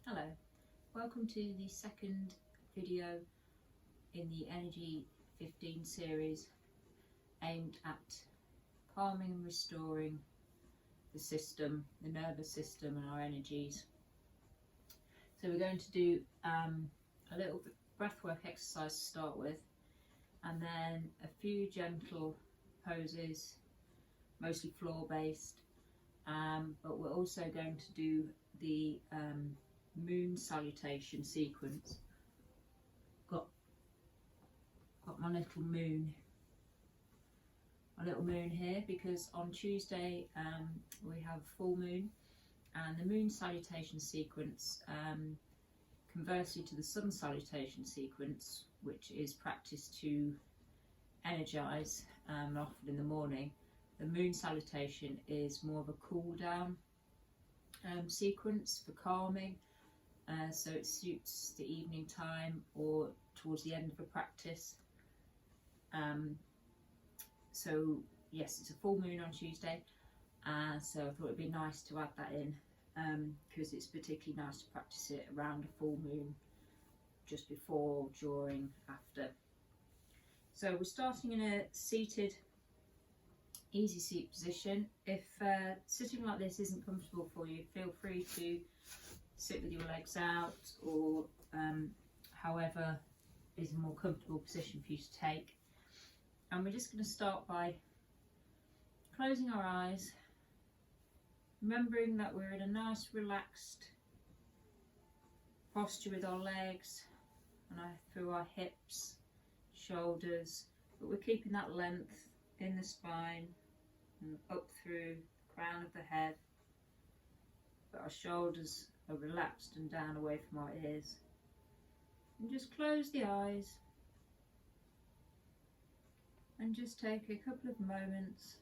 Hello, welcome to the second video in the Energy 15 series aimed at calming and restoring the system, the nervous system and our energies. So we're going to do a little bit breathwork exercise to start with, and then a few gentle poses, mostly floor based, but we're also going to do the moon salutation sequence. Got my little moon here because on Tuesday we have full moon, and the moon salutation sequence, conversely to the sun salutation sequence, which is practiced to energize often in the morning, the moon salutation is more of a cool down sequence for calming. So it suits the evening time or towards the end of a practice. So yes, it's a full moon on Tuesday, so I thought it'd be nice to add that in, because it's particularly nice to practice it around a full moon, just before, during, after. So we're starting in a seated, easy seat position. If sitting like this isn't comfortable for you, feel free to sit with your legs out, or however is a more comfortable position for you to take. And we're just going to start by closing our eyes, remembering that we're in a nice relaxed posture with our legs and through our hips, shoulders, but we're keeping that length in the spine and up through the crown of the head, but our shoulders are relaxed and down away from our ears. And just close the eyes and just take a couple of moments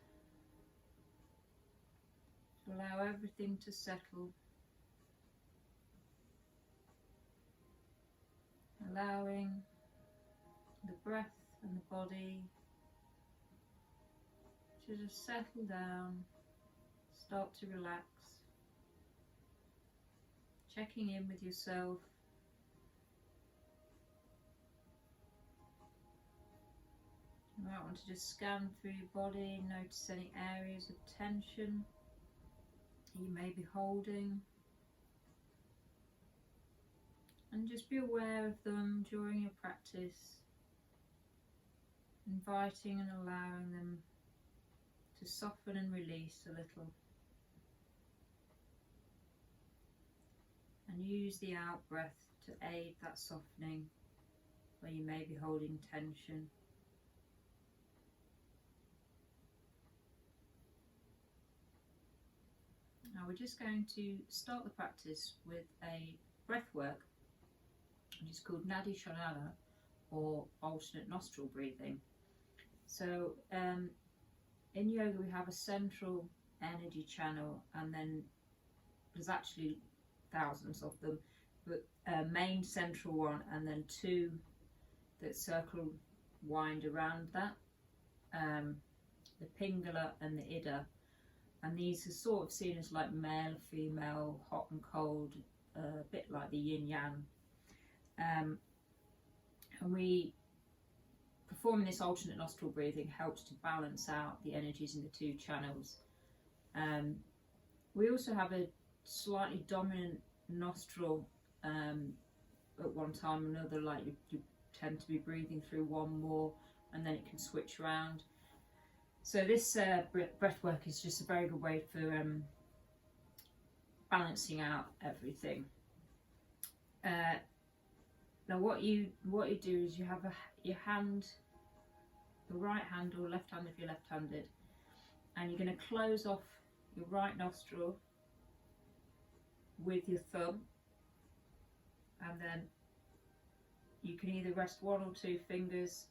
to allow everything to settle, allowing the breath and the body to just settle down, start to relax. Checking in with yourself. You might want to just scan through your body, notice any areas of tension you may be holding, and just be aware of them during your practice, inviting and allowing them to soften and release a little. And use the out breath to aid that softening where you may be holding tension. Now we're just going to start the practice with a breath work which is called Nadi Shodhana, or alternate nostril breathing. So in yoga we have a central energy channel, and then there's actually thousands of them, but a main central one, and then two that circle, wind around that, the Pingala and the Ida, and these are sort of seen as like male, female, hot and cold, a bit like the yin yang, and we performing this alternate nostril breathing helps to balance out the energies in the two channels. We also have a slightly dominant nostril at one time or another, like you tend to be breathing through one more, and then it can switch around. So this breath work is just a very good way for balancing out everything. Now what you do is you have your hand, the right hand or left hand if you're left-handed, and you're going to close off your right nostril with your thumb, and then you can either rest one or two fingers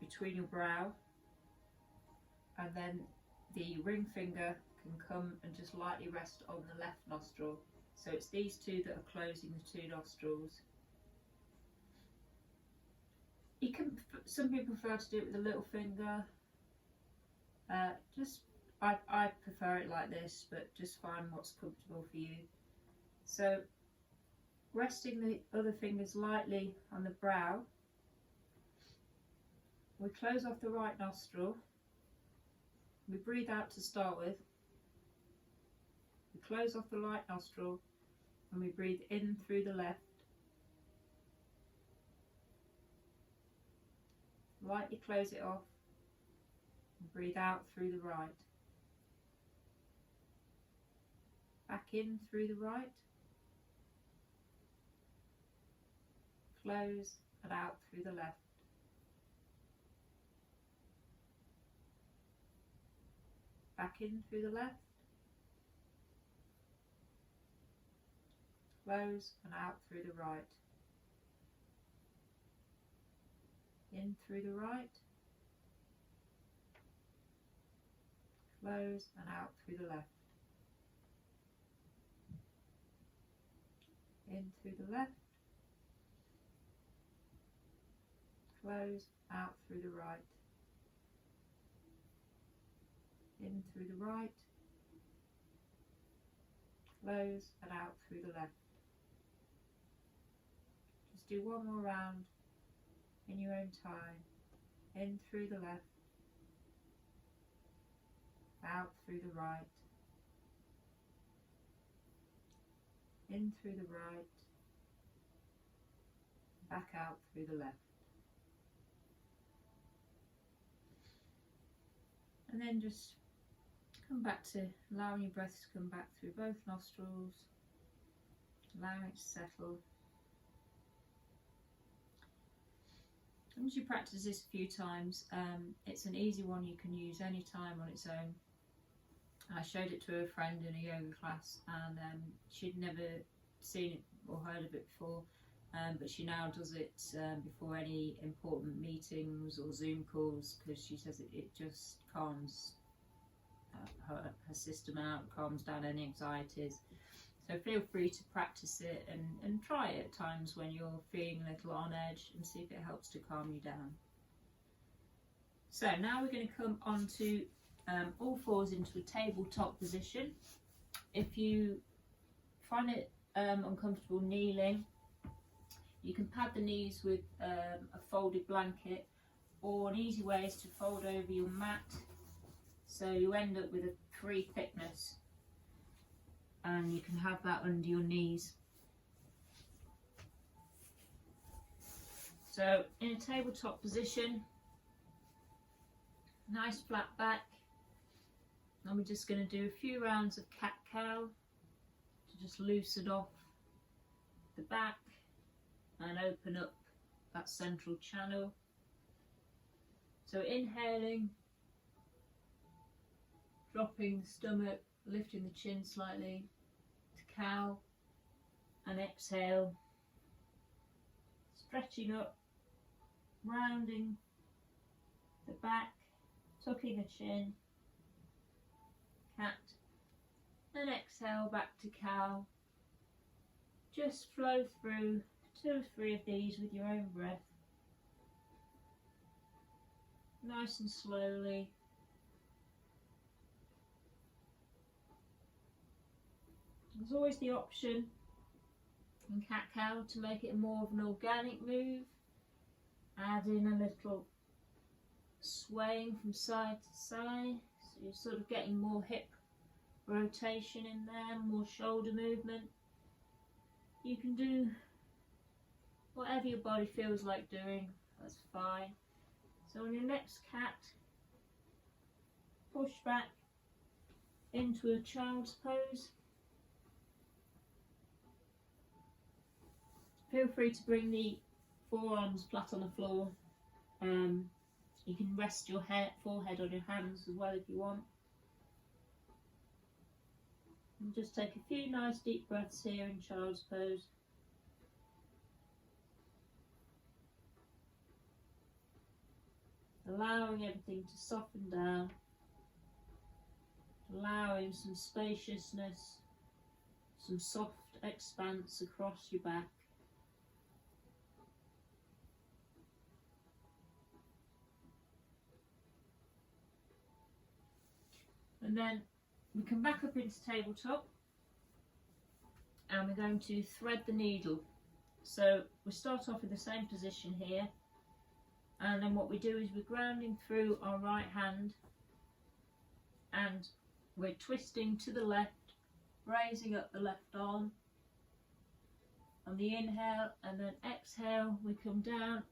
between your brow, and then the ring finger can come and just lightly rest on the left nostril. So it's these two that are closing the two nostrils. You can, some people prefer to do it with a little finger. I prefer it like this, but just find what's comfortable for you. So resting the other fingers lightly on the brow. We close off the right nostril. We breathe out to start with. We close off the right nostril and we breathe in through the left. Lightly close it off and breathe out through the right. Back in through the right. Close and out through the left. Back in through the left. Close and out through the right. In through the right. Close and out through the left. In through the left. Close, out through the right. In through the right. Close and out through the left. Just do one more round in your own time. In through the left. Out through the right. In through the right. Back out through the left. And then just come back to allowing your breath to come back through both nostrils, allowing it to settle. Once you practice this a few times, it's an easy one you can use any time on its own. I showed it to a friend in a yoga class, and she'd never seen it or heard of it before, but she now does it before any important meetings or Zoom calls, because she says it just calms her system out, calms down any anxieties. So feel free to practice it and try it at times when you're feeling a little on edge, and see if it helps to calm you down. So now we're going to come onto all fours into a tabletop position. If you find it uncomfortable kneeling, you can pad the knees with a folded blanket, or an easy way is to fold over your mat, so you end up with a 3 thickness, and you can have that under your knees. So in a tabletop position, nice flat back, and we're just going to do a few rounds of cat-cow to just loosen off the back and open up that central channel. So inhaling, dropping the stomach, lifting the chin slightly to cow, and exhale, stretching up, rounding the back, tucking the chin, cat, and exhale back to cow. Just flow through 2 or 3 of these with your own breath, nice and slowly. There's always the option in cat-cow to make it more of an organic move, add in a little swaying from side to side, so you're sort of getting more hip rotation in there, more shoulder movement. You can do whatever your body feels like doing, that's fine. So on your next cat, push back into a child's pose. Feel free to bring the forearms flat on the floor. You can rest your forehead on your hands as well if you want. And just take a few nice deep breaths here in child's pose. Allowing everything to soften down, allowing some spaciousness, some soft expanse across your back. And then we come back up into tabletop, and we're going to thread the needle. So we start off in the same position here, and then what we do is we're grounding through our right hand and we're twisting to the left, raising up the left arm on the inhale, and then exhale we come down,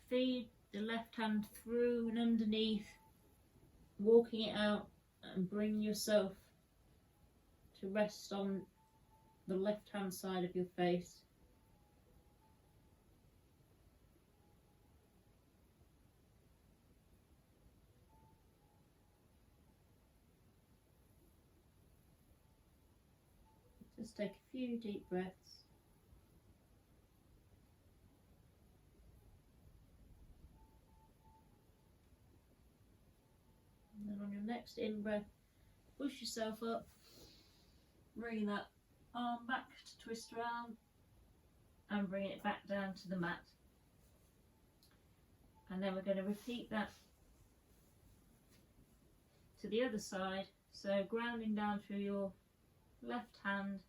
feed the left hand through and underneath, walking it out and bring yourself to rest on the left hand side of your face. Just take a few deep breaths. And then on your next in-breath, push yourself up, bring that arm back to twist around and bring it back down to the mat. And then we're going to repeat that to the other side. So grounding down through your left hand,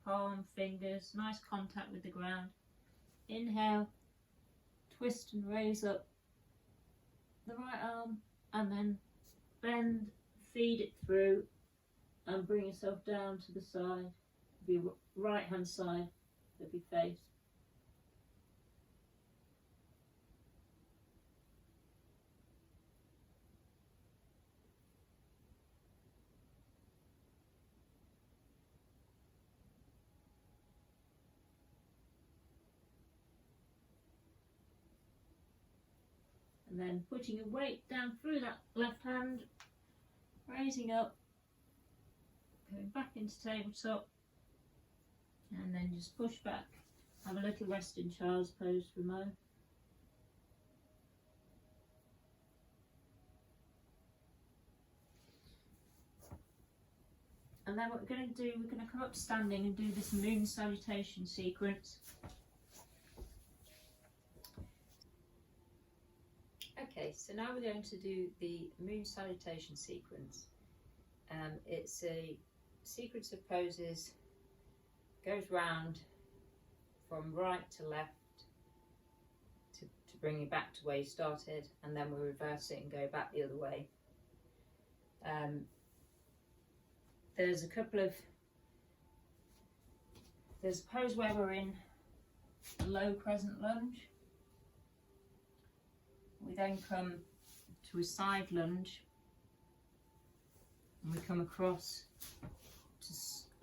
palm, fingers, nice contact with the ground. Inhale, twist and raise up the right arm, and then bend, feed it through and bring yourself down to the side of your right hand side of your face. And then putting your weight down through that left hand, raising up, going back into tabletop, and then just push back. Have a little rest in child's pose for a moment. And then what we're going to do, we're going to come up standing and do this moon salutation sequence. Okay, so now we're going to do the moon salutation sequence. It's a sequence of poses, goes round from right to left to bring you back to where you started, and then we'll reverse it and go back the other way. There's a pose where we're in a low crescent lunge. We then come to a side lunge, and we come across to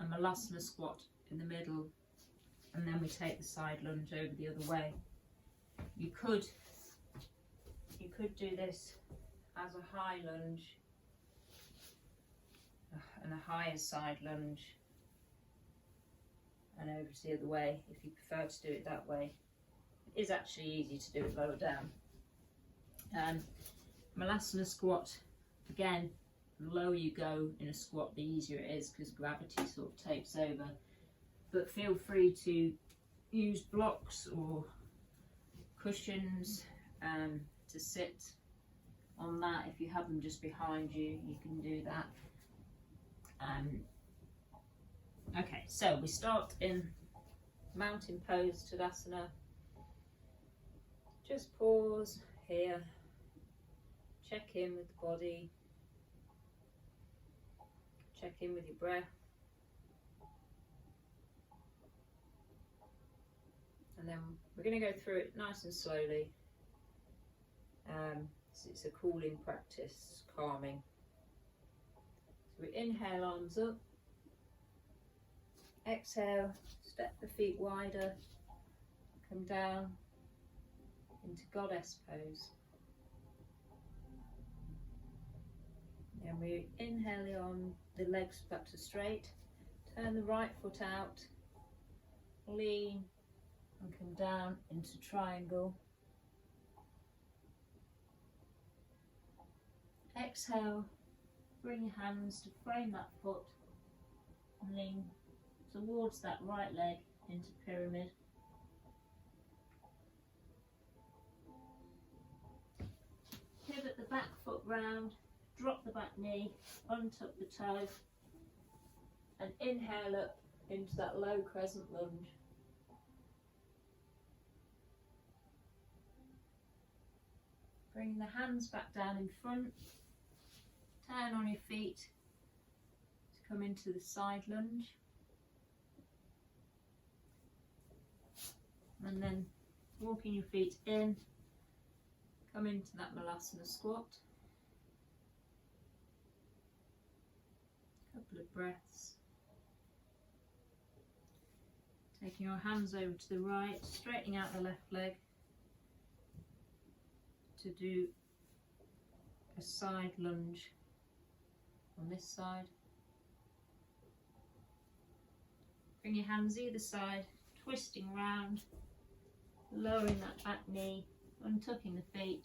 a malasana squat in the middle, and then we take the side lunge over the other way. You could do this as a high lunge and a higher side lunge and over to the other way if you prefer to do it that way. It is actually easy to do it lower down. Malasana squat, again, the lower you go in a squat the easier it is because gravity sort of takes over, but feel free to use blocks or cushions to sit on that. If you have them just behind you, you can do that. Okay, so we start in mountain pose, Tadasana. Just pause here, check in with the body, check in with your breath, and then we're going to go through it nice and slowly. It's a cooling practice, calming. So we inhale, arms up, exhale, step the feet wider, come down into goddess pose. And we inhale on the legs back to straight, turn the right foot out, lean and come down into triangle. Exhale, bring your hands to frame that foot and lean towards that right leg into pyramid. Pivot the back foot round, drop the back knee, untuck the toe, and inhale up into that low crescent lunge. Bring the hands back down in front, turn on your feet to come into the side lunge, and then walking your feet in, come into that Malasana squat. Couple of breaths. Taking your hands over to the right, straightening out the left leg to do a side lunge on this side. Bring your hands either side, twisting round, lowering that back knee, untucking the feet,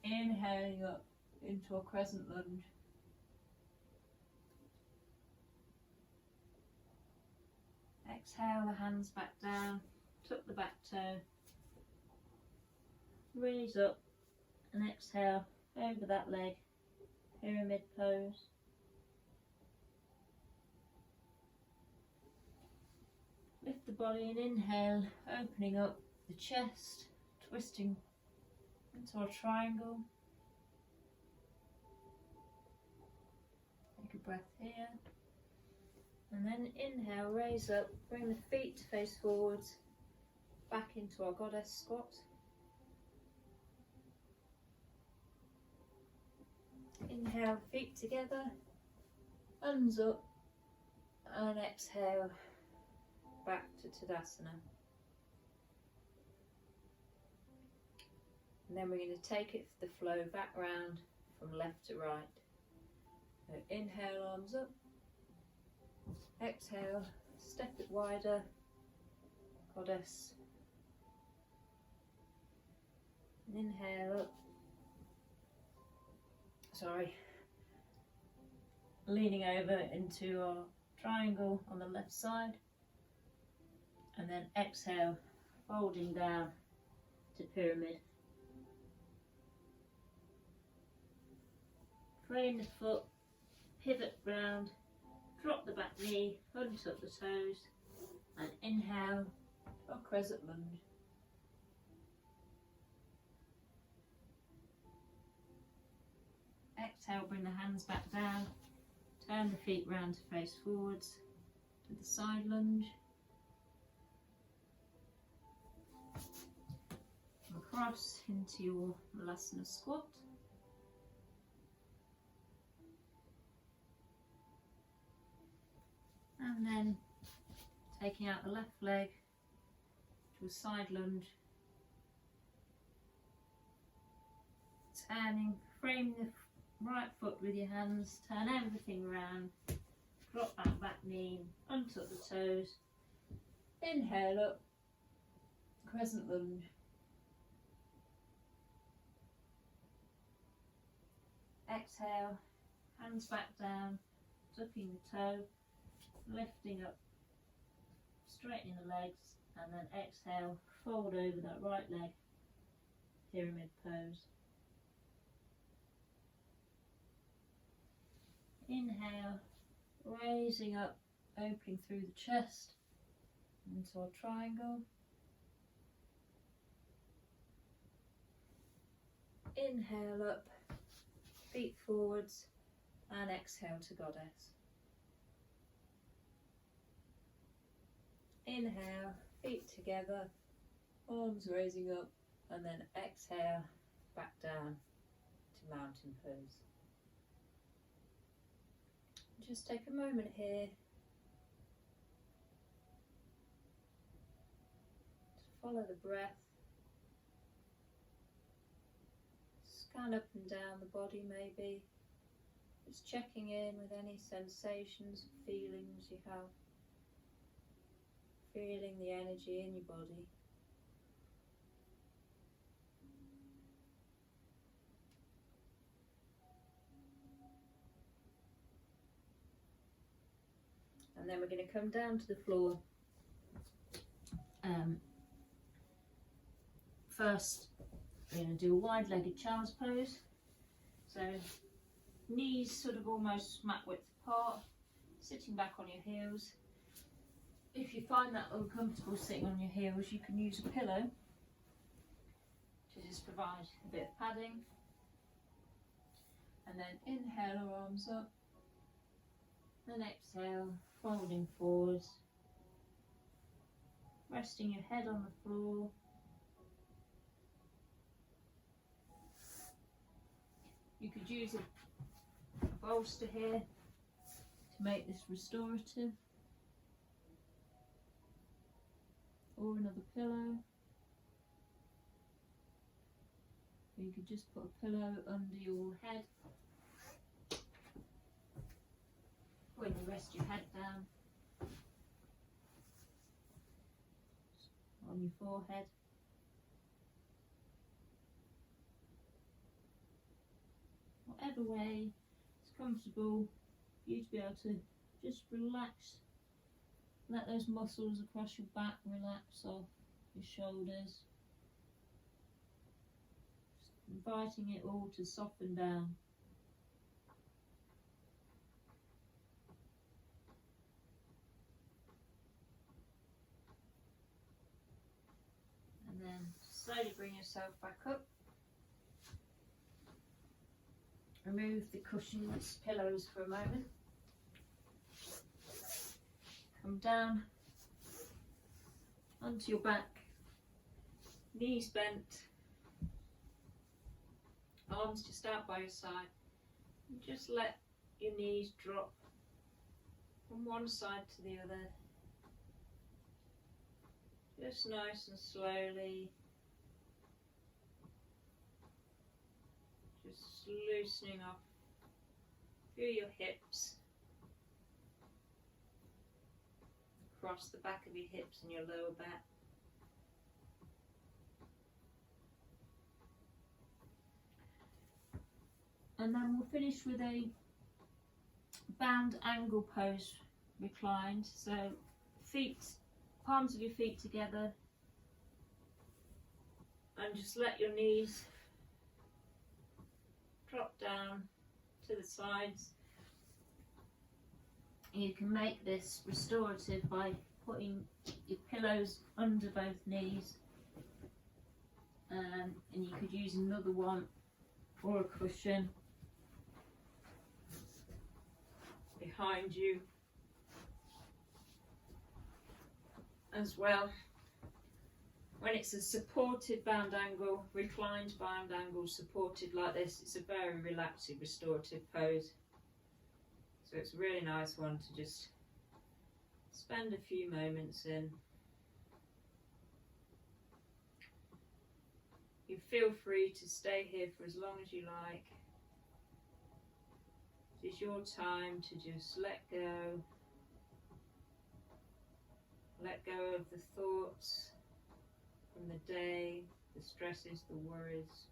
inhaling up into a crescent lunge. Exhale the hands back down, tuck the back toe, raise up and exhale over that leg, pyramid pose. Lift the body and inhale, opening up the chest, twisting into a triangle. Take a breath here. And then inhale, raise up, bring the feet to face forwards, back into our goddess squat. Inhale, feet together, hands up, and exhale, back to Tadasana. And then we're going to take it for the flow back round from left to right. So inhale, arms up. Exhale, step it wider, goddess. And inhale up. Leaning over into our triangle on the left side. And then exhale, folding down to pyramid. Frame the foot, pivot round. Drop the back knee, untuck the toes, and inhale for crescent lunge. Exhale, bring the hands back down, turn the feet round to face forwards to the side lunge. Across into your Malasana squat. And then taking out the left leg to a side lunge, turning, frame the right foot with your hands, turn everything around, drop that back knee, untuck the toes, inhale up, crescent lunge. Exhale, hands back down, tucking the toe, lifting up, straightening the legs, and then exhale, fold over that right leg, pyramid pose. Inhale, raising up, opening through the chest into a triangle. Inhale up, feet forwards, and exhale to goddess. Inhale, feet together, arms raising up, and then exhale, back down to mountain pose. Just take a moment here to follow the breath. Scan up and down the body maybe, just checking in with any sensations, feelings you have. Feeling the energy in your body. And then we're going to come down to the floor. First, we're going to do a wide-legged child's pose. So, knees sort of almost mat width apart, sitting back on your heels. if you find that uncomfortable sitting on your heels, you can use a pillow to just provide a bit of padding. And then inhale our arms up, and exhale, folding forwards, resting your head on the floor. You could use a bolster here to make this restorative, or another pillow. You could just put a pillow under your head when you rest your head down on your forehead. Whatever way it's comfortable for you to be able to just relax, let those muscles across your back relax off your shoulders, just inviting it all to soften down. And then slowly bring yourself back up. Remove the cushions, pillows for a moment. Come down onto your back, knees bent, arms just out by your side. And just let your knees drop from one side to the other. Just nice and slowly. Just loosening off through your hips, across the back of your hips and your lower back. And then we'll finish with a band angle pose, reclined. So feet, palms of your feet together, and just let your knees drop down to the sides. You can make this restorative by putting your pillows under both knees, and you could use another one or a cushion behind you as well. When it's a supported band angle, reclined band angle, supported like this, it's a very relaxing restorative pose. So it's a really nice one to just spend a few moments in. You feel free to stay here for as long as you like. It's your time to just let go of the thoughts from the day, the stresses, the worries.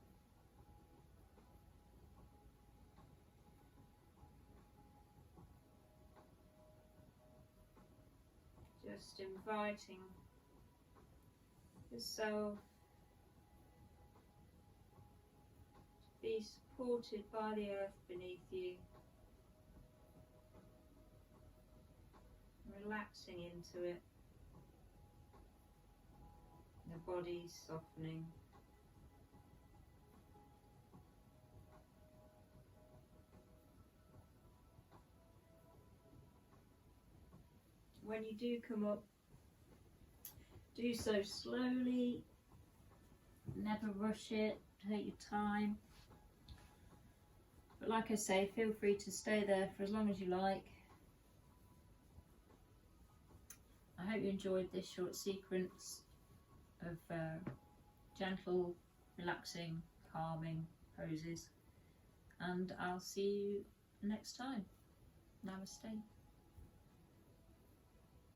Just inviting yourself to be supported by the earth beneath you, relaxing into it, the body softening. When you do come up, do so slowly, never rush it, take your time. But like I say, feel free to stay there for as long as you like. I hope you enjoyed this short sequence of gentle, relaxing, calming poses, and I'll see you next time. Namaste.